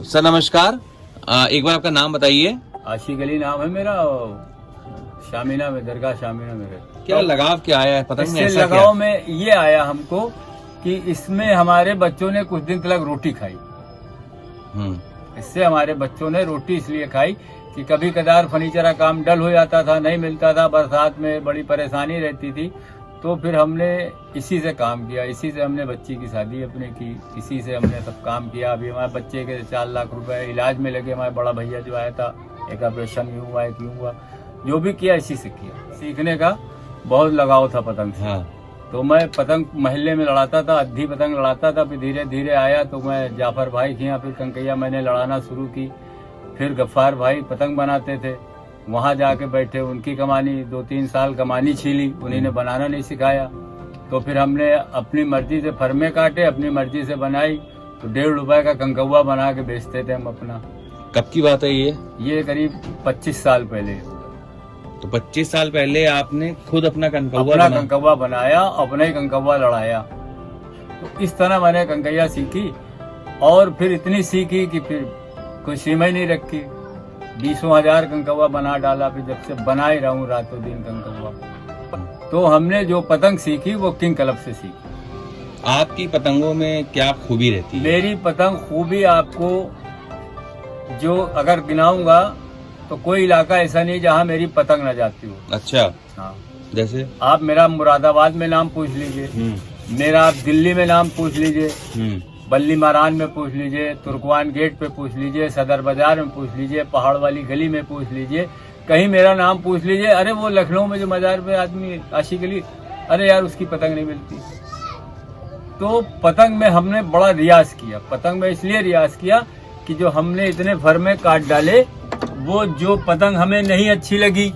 Sir नमस्कार, एक बार आपका नाम बताइए। आशिक अली नाम है मेरा। शामीना में, दरगाह शामीना में। क्या लगाव क्या आया है पतंग में? इससे ऐसा लगाव में ये आया हमको कि इसमें हमारे बच्चों ने कुछ दिन तक रोटी खाई। इससे हमारे बच्चों ने रोटी इसलिए खाई कि कभी कदार फर्नीचर का काम डल हो जाता था, नहीं मिलता था, बरसात में बड़ी परेशानी रहती थी। तो फिर हमने इसी से काम किया, इसी से हमने बच्ची की शादी अपने की, इसी से हमने सब काम किया। अभी हमारे बच्चे के 4 लाख रुपए इलाज में लगे। हमारे बड़ा भैया जो आया था, एक ऑपरेशन यूँ हुआ, एक यूँ हुआ, जो भी किया इसी से किया। सीखने का बहुत लगाव था पतंग से। हाँ। तो मैं पतंग मोहल्ले में लड़ाता था, अद्धी पतंग लड़ाता था। फिर धीरे धीरे आया तो मैं जाफर भाई के यहाँ फिर कंकैया मैंने लड़ाना शुरू की। फिर गफ्फार भाई पतंग बनाते थे, वहाँ जाके बैठे, उनकी कमानी 2-3 साल कमानी छीली, उन्हीं ने बनाना नहीं सिखाया। तो फिर हमने अपनी मर्जी से फर्मे काटे, अपनी मर्जी से बनाई। तो 1.5 रुपए का कंकौवा बना के बेचते थे हम अपना। कब की बात है ये? ये करीब 25 साल पहले। तो 25 साल पहले आपने खुद अपना कंकौवा बनाया, अपना ही कंकौवा लड़ाया। तो इस तरह मैंने कंकैया सीखी और फिर इतनी सीखी कि फिर कोई सीमा ही नहीं रखी। 20,000 कंकौवा बना डाला। फिर जब से बना ही रहा हूँ रातों दिन कंकौवा। तो हमने जो पतंग सीखी वो किंग क्लब से सीखी। आपकी पतंगों में क्या खूबी रहती है? मेरी पतंग खूबी आपको जो अगर गिनाऊंगा तो कोई इलाका ऐसा नहीं जहाँ मेरी पतंग न जाती हो। अच्छा। हाँ। जैसे आप मेरा मुरादाबाद में नाम पूछ लीजिए, मेरा आप दिल्ली में नाम पूछ लीजिए, बल्ली मारान में पूछ लीजिए, तुर्कवान गेट पे पूछ लीजिए, सदर बाजार में पूछ लीजिए, पहाड़ वाली गली में पूछ लीजिए, कहीं मेरा नाम पूछ लीजिए। अरे वो लखनऊ में जो मजार पे आदमी आशिक अली, अरे यार उसकी पतंग नहीं मिलती। तो पतंग में हमने बड़ा रियाज किया। पतंग में इसलिए रियाज किया कि जो हमने इतने फर्मे काट डाले, वो जो पतंग हमें नहीं अच्छी लगी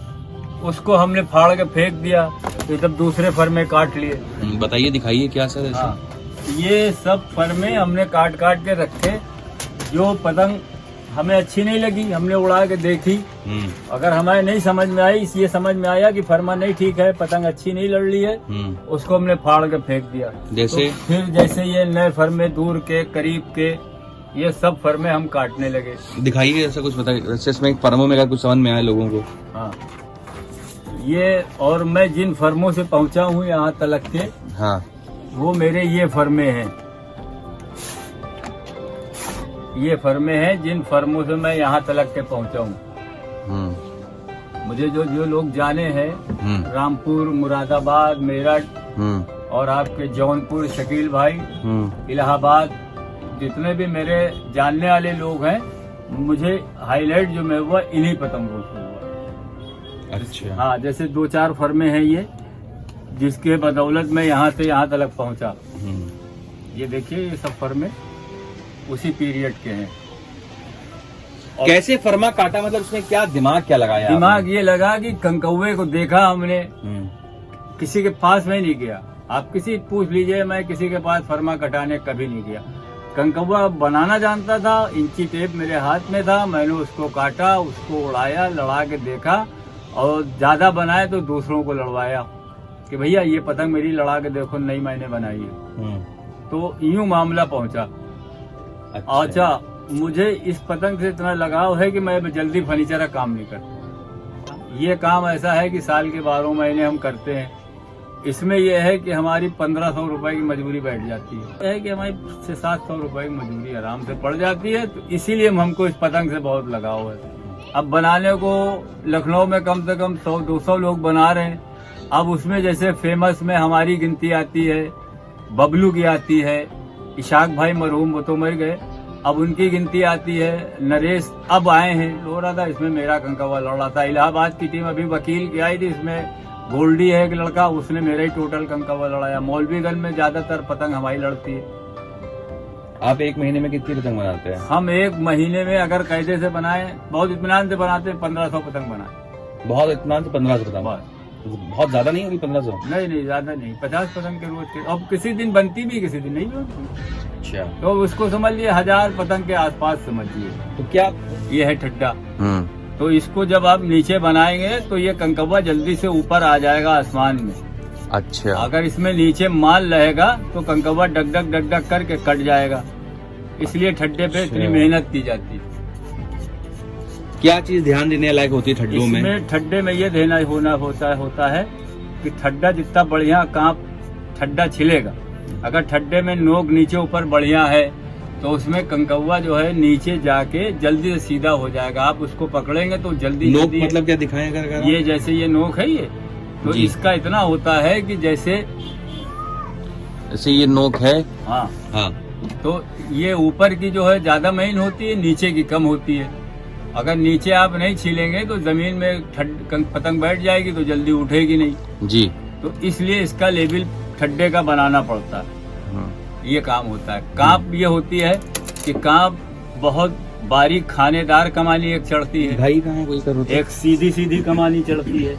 उसको हमने फाड़ के फेंक दिया, तो तब दूसरे फर्मे काट लिए। बताइए, दिखाइए क्या सर ऐसा? हाँ, ये सब फर्मे हमने काट काट के रखे। जो पतंग हमें अच्छी नहीं लगी हमने उड़ा के देखी, अगर हमें नहीं समझ में आई, ये समझ में आया कि फर्मा नहीं ठीक है, पतंग अच्छी नहीं लड़ रही है, उसको हमने फाड़ के फेंक दिया। जैसे तो फिर जैसे ये नए फर्मे, दूर के, करीब के, ये सब फर्मे हम काटने लगे। दिखाइए ऐसा कुछ, बताइए इसमें फर्मों में कुछ समझ में आए लोगों को। हाँ, ये और मैं जिन फर्मों से पहुंचा हूँ यहाँ तलक के, हाँ, वो मेरे ये फर्मे हैं। ये फर्मे हैं जिन फर्मों से मैं यहाँ तलक के पहुंचा हूँ। मुझे जो लोग जाने हैं, रामपुर, मुरादाबाद, मेरठ और आपके जौनपुर, शकील भाई, इलाहाबाद, जितने भी मेरे जानने वाले लोग हैं, मुझे हाईलाइट जो मैं हुआ इन्हीं पतंगों से हुआ। अच्छा। हाँ, जैसे 2-4 फर्मे हैं ये, जिसके बदौलत मैं यहाँ से यहाँ तक पहुँचा। ये देखिए, ये सब फर्मे उसी पीरियड के हैं। कैसे फर्मा काटा, मतलब उसमें क्या दिमाग क्या लगाया? दिमाग ये लगा कि कंकौवे को देखा हमने, किसी के पास में नहीं गया। आप किसी पूछ लीजिए, मैं किसी के पास फर्मा कटाने कभी नहीं गया। कंकौवा बनाना जानता था, इंची टेप मेरे हाथ में था, मैंने उसको काटा, उसको उड़ाया, लड़ा के देखा, और ज्यादा बनाए तो दूसरों को लड़वाया कि भैया ये पतंग मेरी लड़ा के देखो, नहीं मैंने बनाई है। तो यूं मामला पहुंचा। अच्छा, मुझे इस पतंग से इतना लगाव है कि मैं जल्दी फर्नीचर का काम नहीं करता। ये काम ऐसा है कि साल के 12 महीने हम करते हैं। इसमें यह है कि हमारी 1500 रुपए की मजबूरी बैठ जाती है कि हमारी 600-700 रुपए की मजबूरी आराम से पड़ जाती है। तो इसीलिए हमको इस पतंग से बहुत लगाव है। अब बनाने को लखनऊ में कम से कम 100-200 लोग बना रहे हैं। अब उसमें जैसे फेमस में हमारी गिनती आती है, बबलू की आती है, इशाक भाई मरहूम, वो तो मर गए, अब उनकी गिनती आती है, नरेश अब आए हैं, लो रहा था, इसमें मेरा कंकौवा लड़ रहा था। इलाहाबाद की टीम अभी वकील की आई थी, इसमें गोल्डी है एक लड़का, उसने मेरा ही टोटल कंकौवा लड़ाया। मौलवीगंज में ज्यादातर पतंग हमारी लड़ती है। आप एक महीने में कितनी पतंग बनाते हैं? हम एक महीने में अगर कायदे से बनाए, बहुत इत्मीनान से बनाते हैं, 1500 पतंग बनाए। बहुत इत्मीनान से 1500 पतंग? बहुत ज्यादा नहीं होगी 1500? नहीं, ज्यादा नहीं, 50 पतंग के रोज के। अब किसी दिन बनती भी, किसी दिन नहीं बनती। अच्छा, तो उसको समझिए 1000 पतंग के आसपास समझिए। तो क्या ये है ठड्डा। तो इसको जब आप नीचे बनाएंगे तो ये कंकौवा जल्दी से ऊपर आ जाएगा आसमान में। अच्छा। अगर इसमें नीचे माल रहेगा तो कंकौवा डग डग करके कट जाएगा। इसलिए ठड्डे पे इतनी अच्छा। मेहनत की जाती है। क्या चीज ध्यान देने लायक होती है ठड्डों में? इसमें ठड्डे में ये देना होता है कि ठड्डा जितना बढ़िया कांप ठड्डा छिलेगा, अगर ठड्डे में नोक नीचे ऊपर बढ़िया है तो उसमें कंकौवा जो है नीचे जाके जल्दी से सीधा हो जाएगा। आप उसको पकड़ेंगे तो जल्दी नोक जल्दी मतलब क्या दिखाएं अगर? ये जैसे ये नोक है ये, तो जी। इसका इतना होता है कि जैसे ये नोक है। हाँ, हाँ। तो ये ऊपर की जो है ज्यादा महीन होती है, नीचे की कम होती है। अगर नीचे आप नहीं छीलेंगे तो जमीन में पतंग बैठ जाएगी तो जल्दी उठेगी नहीं जी। तो इसलिए इसका लेवल ठड्डे का बनाना पड़ता है। ये काम होता है। कांप ये होती है कि कांप बहुत बारीक खानेदार कमानी एक चढ़ती है, भाई कहाँ कोई कर एक सीधी सीधी कमानी चढ़ती है।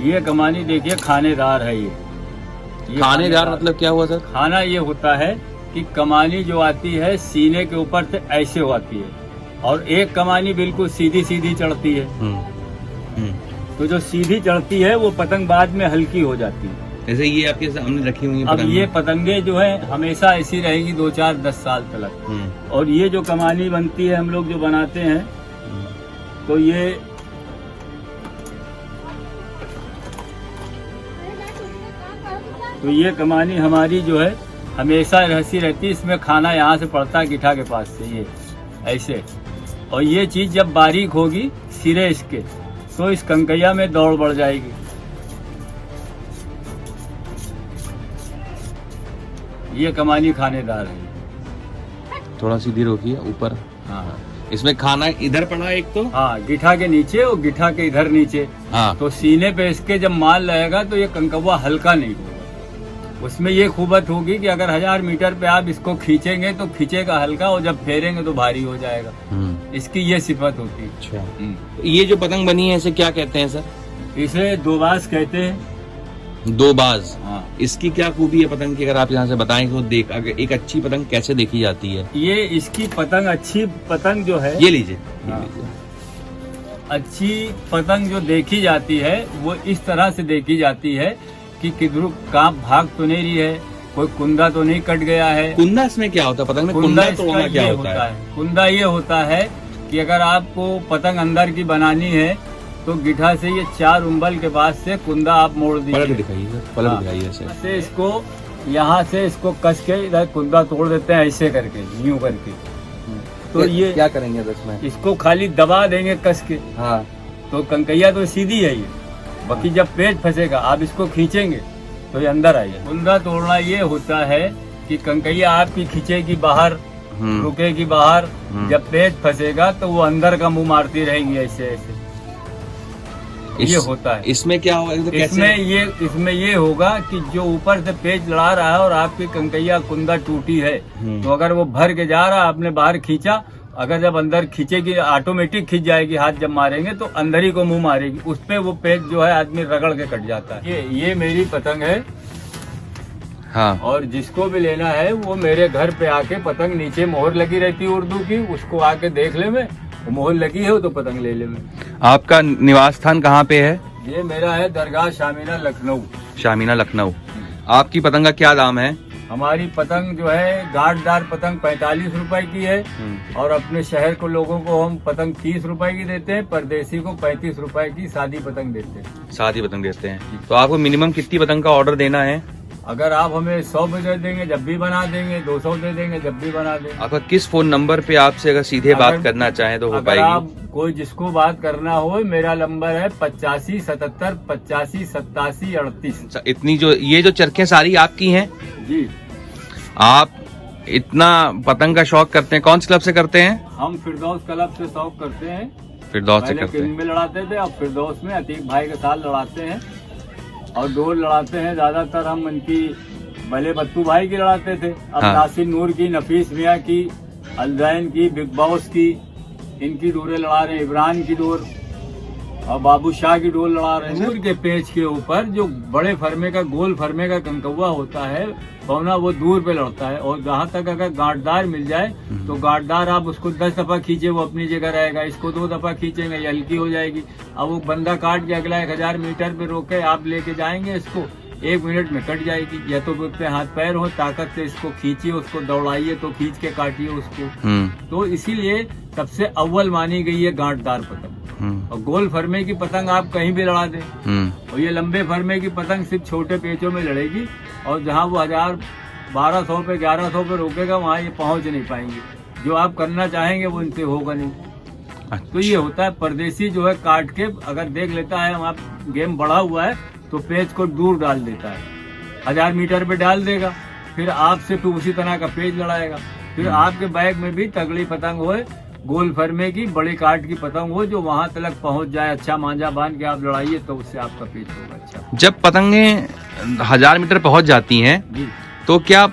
ये कमानी देखिए खानेदार है। ये खानेदार मतलब क्या हुआ सर? खाना ये होता है कि कमानी जो आती है सीने के ऊपर से ऐसे आती है और एक कमानी बिल्कुल सीधी सीधी चढ़ती है। तो जो सीधी चढ़ती है वो पतंग बाद में हल्की हो जाती है। जैसे ये आपके सामने रखी हुई है अब ये पतंगे जो है हमेशा ऐसी रहेगी 2-4-10 साल तक। और ये जो कमानी बनती है हम लोग जो बनाते हैं तो ये कमानी हमारी जो है हमेशा ऐसी रहती है। इसमें खाना यहाँ से पड़ता है गिठा के पास से ये ऐसे, और ये चीज जब बारीक होगी सिरे इसके तो इस कंकैया में दौड़ बढ़ जाएगी। ये कमानी खानेदार है। थोड़ा सीधी रोकिए ऊपर। हाँ, इसमें खाना इधर पड़ा एक तो। हाँ, गिठा के नीचे और गिठा के इधर नीचे। हाँ। तो सीने पे इसके जब माल रहेगा तो ये कंकौवा हल्का नहीं होगा। उसमें ये खूबत होगी कि अगर 1000 मीटर पे आप इसको खींचेंगे तो खींचेगा हल्का और जब फेरेंगे तो भारी हो जाएगा। इसकी ये सिफत होती है। अच्छा। ये जो पतंग बनी है इसे क्या कहते हैं सर? इसे दोबाज कहते हैं। दो बाज। हाँ। इसकी क्या खूबी है पतंग की, अगर आप यहाँ से बताएं तो अगर एक अच्छी पतंग कैसे देखी जाती है? ये इसकी पतंग अच्छी पतंग जो है, ये लीजिए। हाँ। अच्छी पतंग जो देखी जाती है वो इस तरह से देखी जाती है कि किधरों कांप भाग तो नहीं रही है, कोई कुंदा तो नहीं कट गया है। कुंदा इसमें क्या होता है? पतंग में कुंदा तोड़ना क्या होता है? कुंदा ये होता है कि अगर आपको पतंग अंदर की बनानी है तो गिठा से ये 4 उंगल के बाद से कुंदा आप मोड़ दीजिए। पलट दिखाइए सर, पलट दिखाइए ऐसे इसको यहाँ से इसको कस के इधर कुंदा तोड़ देते हैं ऐसे करके, यूं करके। तो ये क्या करेंगे इसमें? इसको खाली दबा देंगे कस के। हाँ। तो कंकैया तो सीधी है ये, बाकी जब पेट फंसेगा आप इसको खींचेंगे तो ये अंदर आएगा। कुंदा तोड़ना ये होता है कि कंकैया आपकी खींचेगी बाहर, रुकेगी बाहर, जब पेट फंसेगा तो वो अंदर का मुंह मारती रहेगी ऐसे ऐसे। ये होता है। इसमें क्या होगा? तो इसमें ये होगा कि जो ऊपर से पेच लड़ा रहा है और आपकी कंकैया कुंदा टूटी है तो अगर वो भर के जा रहा है, आपने बाहर खींचा, अगर जब अंदर खींचेगी ऑटोमेटिक खींच जाएगी, हाथ जब मारेंगे तो अंदर ही को मुंह मारेगी, उस पे वो पेच जो है आदमी रगड़ के कट जाता है। ये मेरी पतंग है। हाँ। और जिसको भी लेना है वो मेरे घर पे आके, पतंग नीचे मोहर लगी रहती है उर्दू की, उसको आके देख ले, में मोहर लगी है तो पतंग ले ले। में आपका निवास स्थान कहाँ पे है? ये मेरा है दरगाह शामीना लखनऊ। शामीना लखनऊ। आपकी पतंग का क्या दाम है? हमारी पतंग जो है गांठदार पतंग 45 रुपए की है और अपने शहर को लोगों को हम पतंग 30 रुपए की देते हैं, परदेसी को 35 रुपए की सादी पतंग देते हैं। सादी पतंग देते हैं। तो आपको मिनिमम कितनी पतंग का ऑर्डर देना है? अगर आप हमें 100 भी दे देंगे जब भी बना देंगे, 200 दे देंगे जब भी बना देंगे। आपका किस फोन नंबर पे आपसे अगर सीधे बात करना चाहें तो हो पाएगी? आप कोई जिसको बात करना हो, मेरा नंबर है 85 77 85 87 38। इतनी जो ये जो चरखें सारी आपकी हैं? जी। आप इतना पतंग का शौक करते हैं, कौन से क्लब से करते हैं? हम फिरदौस क्लब से शौक करते हैं। फिरदौस से करते हैं। में लड़ाते थे, अब फिरदौस में अतीक भाई के साथ लड़ाते हैं और डोर लड़ाते हैं। ज्यादातर हम उनकी भले बत्तू भाई की लड़ाते थे, अब हाँ। नासिर नूर की, नफीस मियाँ की, अलदैन की, बिग बॉस की, इनकी डोरे लड़ा रहे हैं, इमरान की डोर। और बाबू शाह की डोल लड़ा रहे हैं। दूर के पेच के ऊपर जो बड़े फर्मे का गोल फर्मे का कंकौवा होता है पौना, वो दूर पे लड़ता है। और जहाँ तक अगर गांठदार मिल जाए तो गांठदार आप उसको 10 दफा खींचे वो अपनी जगह रहेगा, इसको 2 दफा खींचेंगे ये हल्की हो जाएगी। अब वो बंदा काट के अगला 1000 मीटर पे रोके आप लेके जाएंगे इसको, 1 मिनट में कट जाएगी। या तो उसपे हाथ पैर हो, ताकत से इसको खींचिए, उसको दौड़ाइए तो खींच के काटिए उसको। तो इसीलिए सबसे अव्वल मानी गई है गांठदार पतंग। और गोल फर्मे की पतंग आप कहीं भी लड़ा दें, और ये लंबे फर्मे की पतंग सिर्फ छोटे पेचों में लड़ेगी, और जहाँ वो 1000, 1200 पे 1100 पे रोकेगा वहाँ ये पहुँच नहीं पाएंगे। जो आप करना चाहेंगे वो इनसे होगा नहीं। तो ये होता है परदेसी जो है काट के अगर देख लेता है वहाँ गेम बढ़ा हुआ है तो पेच को दूर डाल देता है, 1000 मीटर पे डाल देगा, फिर आपसे फिर उसी तरह का पेच लड़ाएगा। फिर आपके बैग में भी तगड़ी पतंग हो, गोल फर्मे की बड़ी काट की पतंग हो जो वहां तक पहुंच जाए, अच्छा मांझा बांध के आप लड़ाइए तो उससे आपका पेच होगा अच्छा। जब पतंगे 1000 मीटर पहुंच जाती हैं तो क्या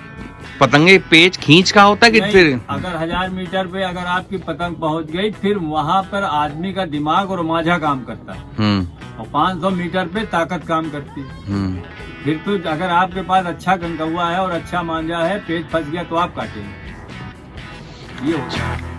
पतंगे पेच खींच का होता है कि फिर अगर 1000 मीटर पे अगर आपकी पतंग पहुंच गई फिर वहां पर आदमी का दिमाग और मांझा काम करता है, और 500 मीटर पे ताकत काम करती है। फिर तो अगर आपके पास अच्छा कंकौवा है और अच्छा मांझा है, पेच फंस गया तो आप काटेंगे। ये होता है।